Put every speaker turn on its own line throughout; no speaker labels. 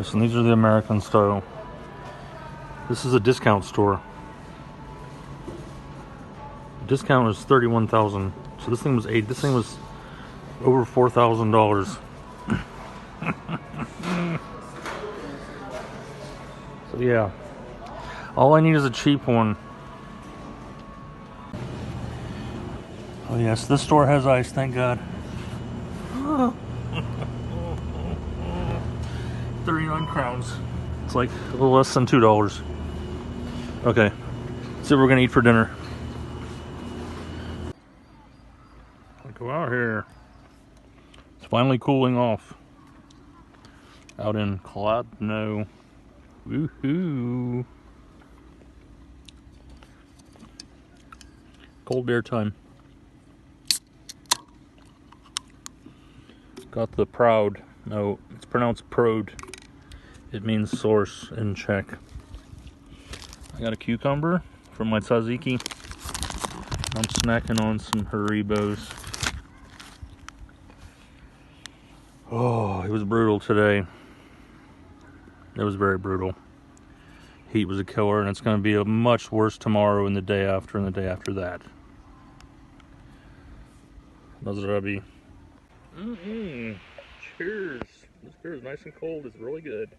So these are the American style. This is a discount store. The discount was $31,000. So this thing was This thing was over $4,000. So yeah, all I need is a cheap one. Oh yes, this store has ice. Thank God. 39 crowns. It's like a little less than $2. Okay, let's see what we're gonna eat for dinner. Go out here. It's finally cooling off. Out in Kladno. Woohoo! Cold beer time. Got the Proud. No, it's pronounced Prod. It means source in Czech. I got a cucumber from my tzatziki. I'm snacking on some Haribos. Oh, it was brutal today. It was very brutal. Heat was a killer, and it's going to be much worse tomorrow and the day after and the day after that. Nazrabi. Cheers. This beer is nice and cold. It's really good.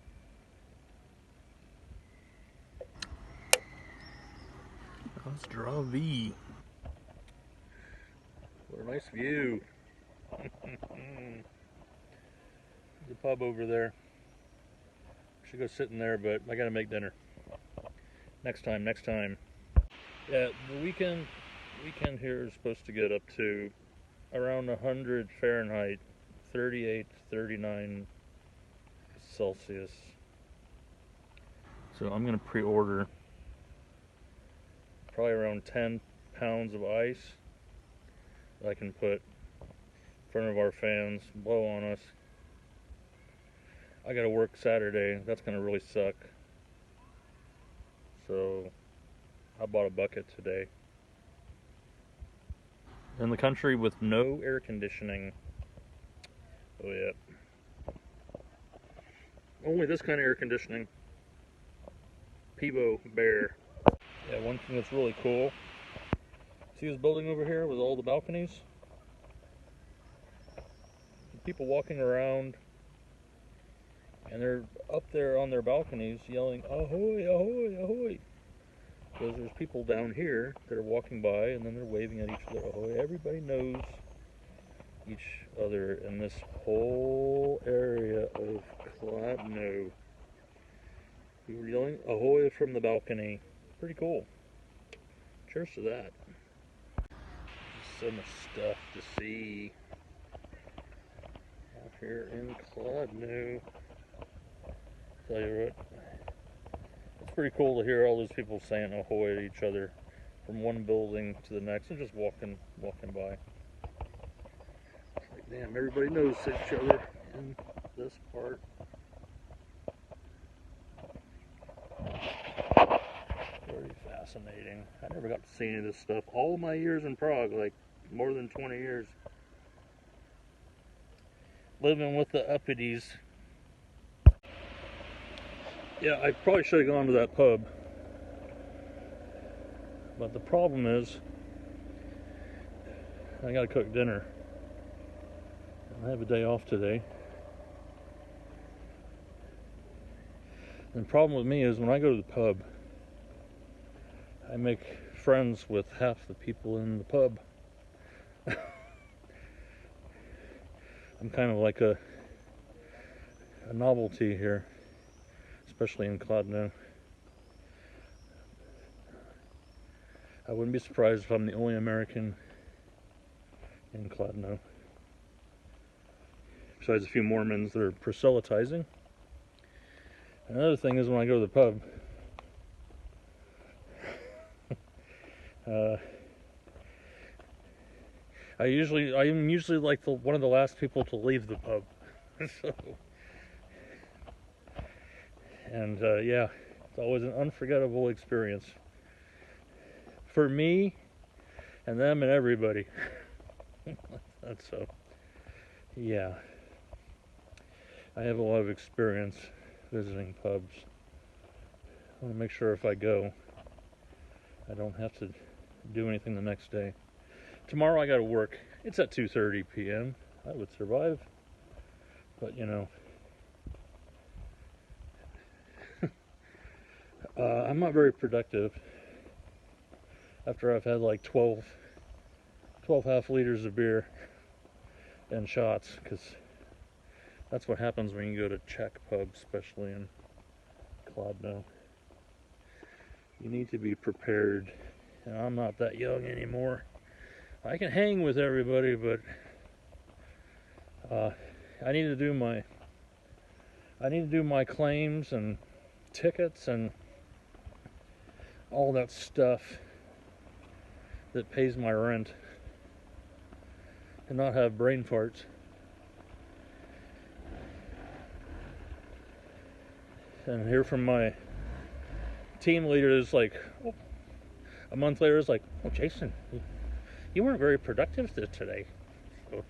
Nazrabi. What a nice view. There's a pub over there. Should go sit in there, but I gotta make dinner. Next time. Yeah, the weekend here is supposed to get up to around 100 Fahrenheit, 38, 39 Celsius. So I'm gonna pre-order probably around 10 pounds of ice that I can put in front of our fans, blow on us. I gotta work Saturday. That's gonna really suck. So I bought a bucket today. In the country with no air conditioning. Oh yeah. Only this kind of air conditioning. Peebo Bear. Yeah, one thing that's really cool. See this building over here with all the balconies? People walking around, and they're up there on their balconies yelling, "Ahoy, ahoy, ahoy!" Because there's people down here that are walking by, and then they're waving at each other, ahoy. Everybody knows each other in this whole area of Kladno. We were yelling, ahoy from the balcony. Pretty cool. Cheers to that. So much stuff to see out here in Kladno. Tell you what, it's pretty cool to hear all those people saying ahoy to each other from one building to the next and just walking by. It's like, damn, everybody knows each other in this part. Very fascinating. I never got to see any of this stuff. All of my years in Prague, like more than 20 years. Living with the uppities. Yeah, I probably should have gone to that pub. But the problem is, I gotta cook dinner. I have a day off today. And the problem with me is when I go to the pub, I make friends with half the people in the pub. I'm kind of like a novelty here, especially in Kladno. I wouldn't be surprised if I'm the only American in Kladno, besides a few Mormons that are proselytizing. Another thing is when I go to the pub, I'm usually like one of the last people to leave the pub. So, and yeah, it's always an unforgettable experience for me and them and everybody. That's so. Yeah, I have a lot of experience visiting pubs. I want to make sure if I go, I don't have to do anything the next day. Tomorrow I got to work. It's at 2:30 p.m. I would survive, but you know, I'm not very productive after I've had like 12 half liters of beer and shots, because that's what happens when you go to Czech pubs, especially in Kladno. You need to be prepared, and I'm not that young anymore. I can hang with everybody, but I need to do my claims and tickets and all that stuff that pays my rent, and not have brain farts. And hear from my team leader is like, oh, a month later is like, oh, Jason, you weren't very productive today. So,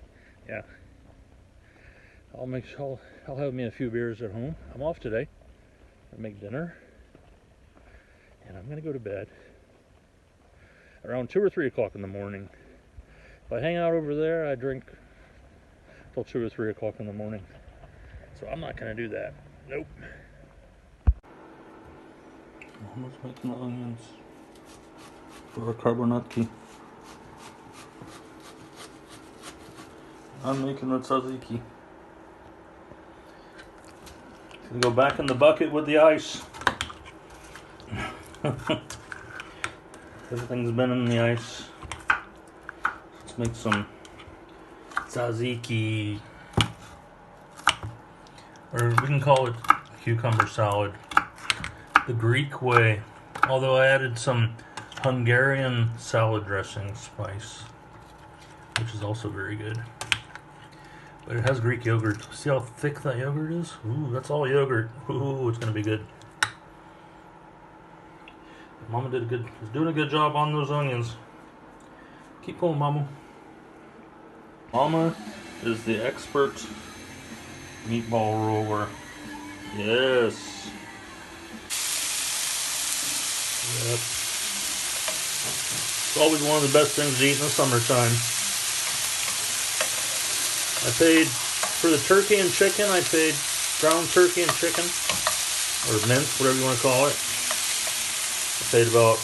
yeah. I'll have me a few beers at home. I'm off today. I make dinner, and I'm gonna go to bed around 2 or 3 o'clock in the morning. If I hang out over there, I drink till 2 or 3 o'clock in the morning. So I'm not gonna do that. Nope. Mama's making the onions for our carbonatki. I'm making the tzatziki. Gonna go back in the bucket with the ice. Everything's been in the ice. Let's make some tzatziki, or we can call it cucumber salad, the Greek way. Although I added some Hungarian salad dressing spice, which is also very good. But it has Greek yogurt. See how thick that yogurt is? Ooh, that's all yogurt. Ooh, it's gonna be good. Mama is doing a good job on those onions. Keep going, Mama. Mama is the expert meatball roller. Yes. Yep. It's always one of the best things to eat in the summertime. I paid for the turkey and chicken. I paid ground turkey and chicken, or mince, whatever you want to call it. I paid about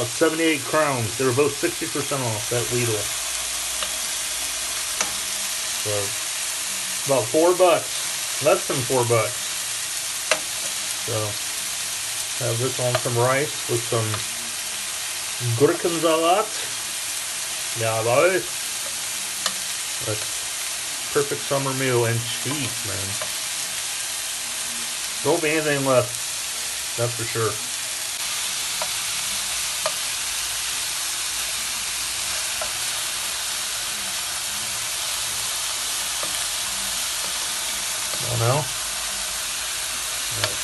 78 crowns. They were both 60% off at Lidl. So about $4, less than $4. So have this on some rice with some Gurkensalat. Yeah, boy. That's perfect summer meal, and cheap, man. Don't be anything less, that's for sure. Oh no? Right.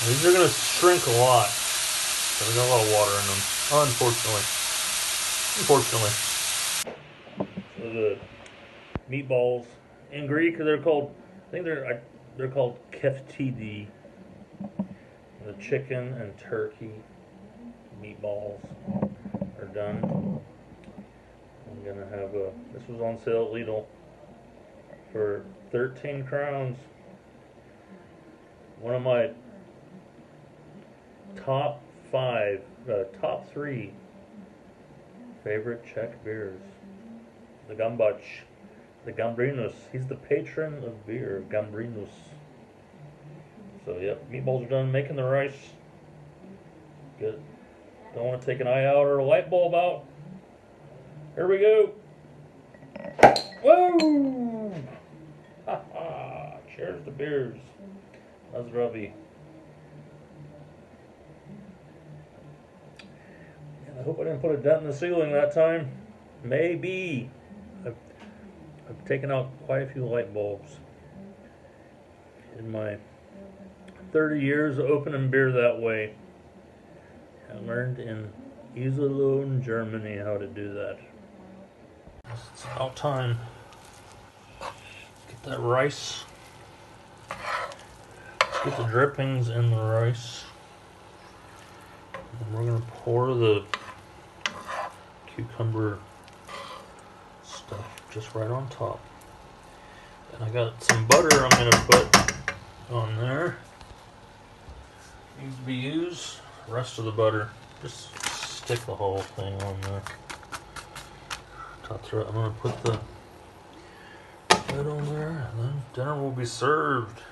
These are going to shrink a lot. There's got a lot of water in them, unfortunately. So the meatballs in Greek, they're called, I think they're called keftidi. The chicken and turkey meatballs are done. I'm gonna have this was on sale at Lidl for 13 crowns. One of my top 3 favorite Czech beers. The Gambach, the Gambrinus. He's the patron of beer, Gambrinus. So yep, meatballs are done. Making the rice. Good. Don't want to take an eye out or a light bulb out. Here we go. Whoa! Ha ha! Cheers to beers. That's Robbie. I hope I didn't put a dent in the ceiling that time. Maybe. I've taken out quite a few light bulbs in my 30 years of opening beer that way. I learned in Iserlohn, Germany, how to do that. It's about time. Get Get that rice. Get the drippings in the rice. And we're gonna pour the cucumber stuff just right on top. And I got some butter I'm gonna put on there. Needs to be used. The rest of the butter, just stick the whole thing on there. I'm gonna put the lid on there, and then dinner will be served.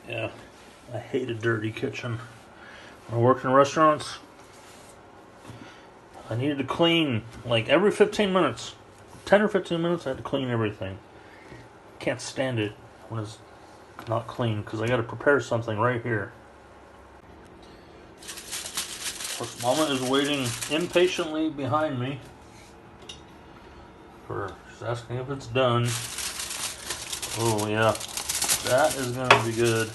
Yeah, I hate a dirty kitchen. When I worked in restaurants, I needed to clean like every 15 minutes. 10 or 15 minutes, I had to clean everything. Can't stand it when it's not clean, because I got to prepare something right here. Of course, Mama is waiting impatiently behind me. She's asking if it's done. Oh yeah, that is gonna be good.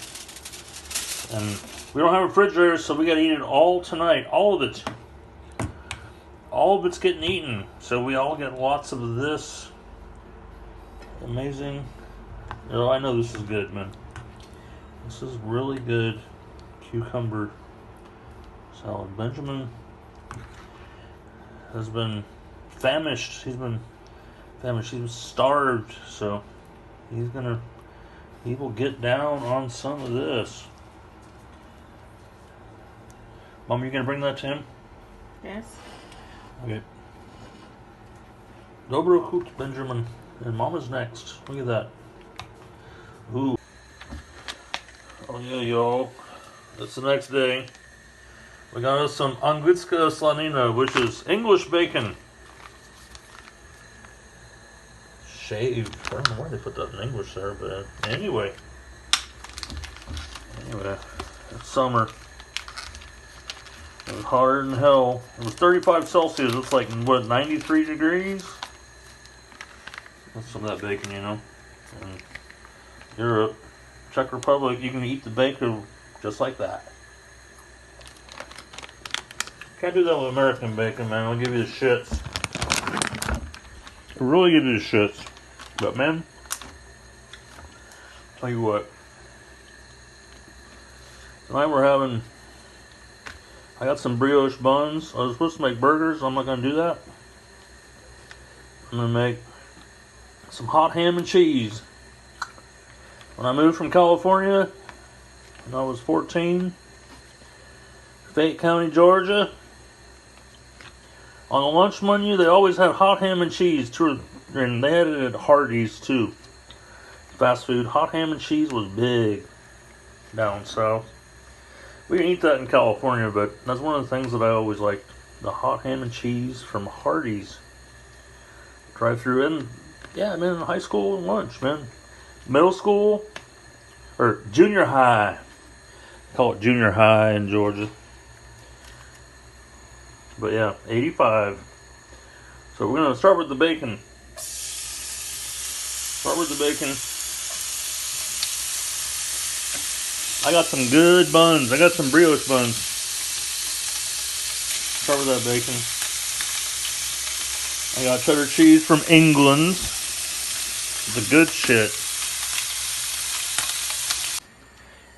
And we don't have a refrigerator, so we gotta eat it all tonight. All of it. All of it's getting eaten. So we all get lots of this. Amazing. Oh, I know this is good, man. This is really good cucumber salad. Benjamin has been famished. He's been famished. He was starved, so he will get down on some of this. Mom, you gonna bring that to him?
Yes.
Okay. Dobro chut, Benjamin. And Mama's next. Look at that. Ooh. Oh yeah, y'all. It's the next day. We got us some anglička slanina, which is English bacon. Shaved. I don't know why they put that in English there, but anyway. It's summer. It was hard in hell. It was 35 Celsius. It's like, what, 93 degrees? That's some of that bacon, you know. In Europe, Czech Republic, you can eat the bacon just like that. Can't do that with American bacon, man. I'll give you the shits. I'll really give you the shits. But, man, tell you what. Tonight we're having... I got some brioche buns. I was supposed to make burgers. I'm not going to do that. I'm going to make some hot ham and cheese. When I moved from California, when I was 14, Fayette County, Georgia, on the lunch menu, they always had hot ham and cheese. And they had it at Hardee's, too. Fast food. Hot ham and cheese was big down south. We didn't eat that in California, but that's one of the things that I always liked. The hot ham and cheese from Hardee's. Drive through in, yeah, man, high school and lunch, man. Middle school, or junior high. Call it junior high in Georgia. But yeah, 85. So we're going to start with the bacon. Start with the bacon. I got some good buns. I got some brioche buns. Start with that bacon. I got cheddar cheese from England. The good shit.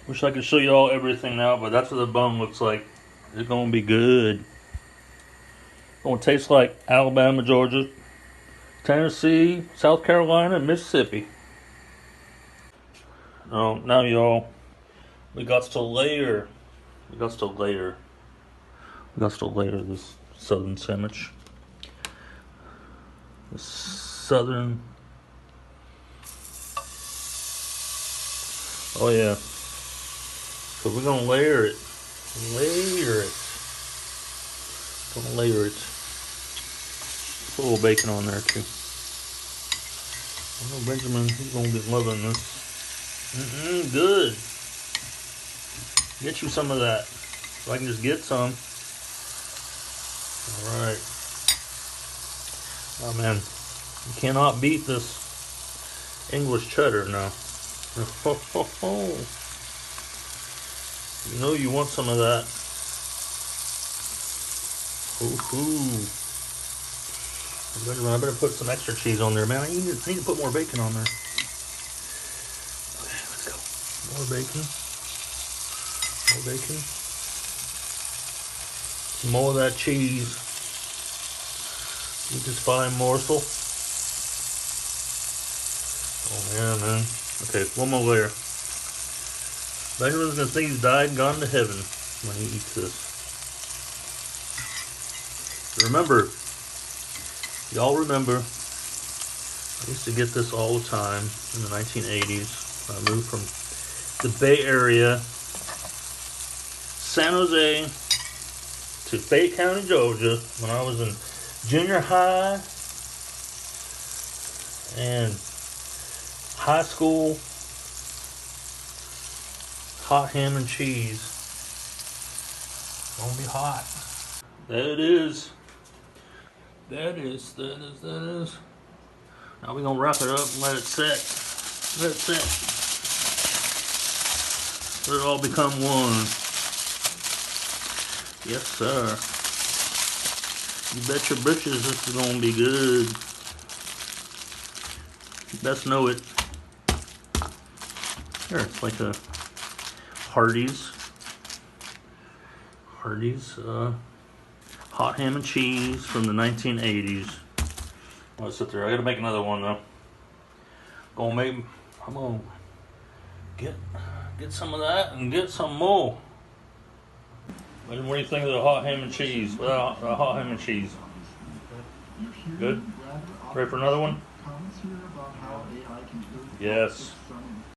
Wish I could show you all everything now, but that's what the bun looks like. It's gonna be good. It's gonna taste like Alabama, Georgia, Tennessee, South Carolina, and Mississippi. Oh, now y'all, we got to layer this southern sandwich. The southern. Oh yeah. So we're gonna layer it. Gonna layer it. Put a little bacon on there too. I know Benjamin, he's gonna be loving this. Good. Get you some of that. If I can just get some. Alright. Oh man. You cannot beat this English cheddar now. You know you want some of that. I better put some extra cheese on there, man. I need to put more bacon on there. More bacon. More bacon. Some more of that cheese. Eat this fine morsel. Oh yeah, man. Okay, one more layer. Benjamin's gonna think he's died and gone to heaven when he eats this. Remember, y'all remember, I used to get this all the time in the 1980s. I moved from the Bay Area, San Jose, to Fayette County, Georgia, when I was in junior high and high school. Hot ham and cheese. Gonna be hot. There it is. That is. Now we're gonna wrap it up and let it set. Let it set. Let it all become one. Yes, sir. You bet your britches this is gonna be good. You best know it. Here, it's like a Hardee's hot ham and cheese from the 1980s. Let's sit there. I gotta make another one though. I'm gonna get some of that and get some more. What do you think of the hot ham and cheese? Hot ham and cheese. Good? Ready for another one? Yes.